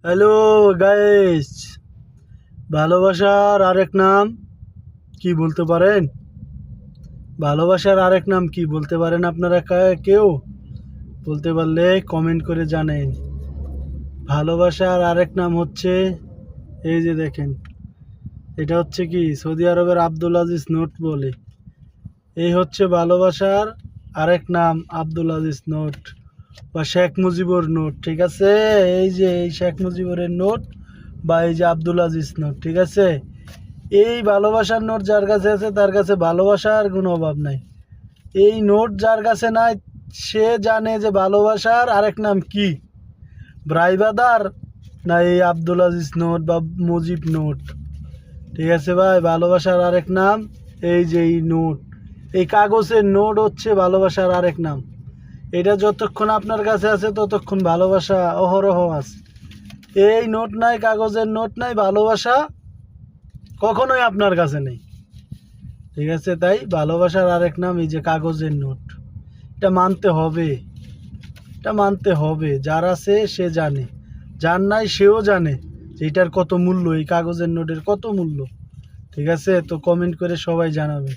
Hello guys, ভালোবাসার আরেক নাম কি বলতে পারেন? ভালোবাসার আরেক নাম কি বলতে পারেন আপনারা? কেউ বলতে পারলে কমেন্ট করে জানেন। ভালোবাসার আরেক নাম হচ্ছে, এই যে দেখেন, এটা হচ্ছে কি সৌদি আরবের আব্দুল আজিজ নোট বলে। এই হচ্ছে ভালোবাসার আরেক নাম, আব্দুল আজিজ নোট বা শেখ মুজিবুর নোট। ঠিক আছে, এই যে এই শেখ মুজিবুরের নোট বা এই যে আব্দুল আজিজ নোট। ঠিক আছে, এই ভালোবাসার নোট যার কাছে আছে তার কাছে ভালোবাসার কোনো অভাব নাই। এই নোট যার কাছে নাই সে জানে যে ভালোবাসার আরেক নাম কি, ব্রাইবাদার না এই আব্দুল আজিজ নোট বা মুজিব নোট। ঠিক আছে ভাই, ভালোবাসার আরেক নাম এই যে এই নোট, এই কাগজের নোট হচ্ছে ভালোবাসার আরেক নাম। এটা যতক্ষণ আপনার কাছে আছে ততক্ষণ ভালোবাসা অহরহ আছে। এই নোট নাই, কাগজের নোট নাই, ভালোবাসা কখনোই আপনার কাছে নেই। ঠিক আছে, তাই ভালোবাসার আরেক নাম এই যে কাগজের নোট। এটা মানতে হবে, এটা মানতে হবে। যার আছে সে জানে, যার নাই সেও জানে যে এটার কত মূল্য, এই কাগজের নোটের কত মূল্য। ঠিক আছে, তো কমেন্ট করে সবাই জানাবে।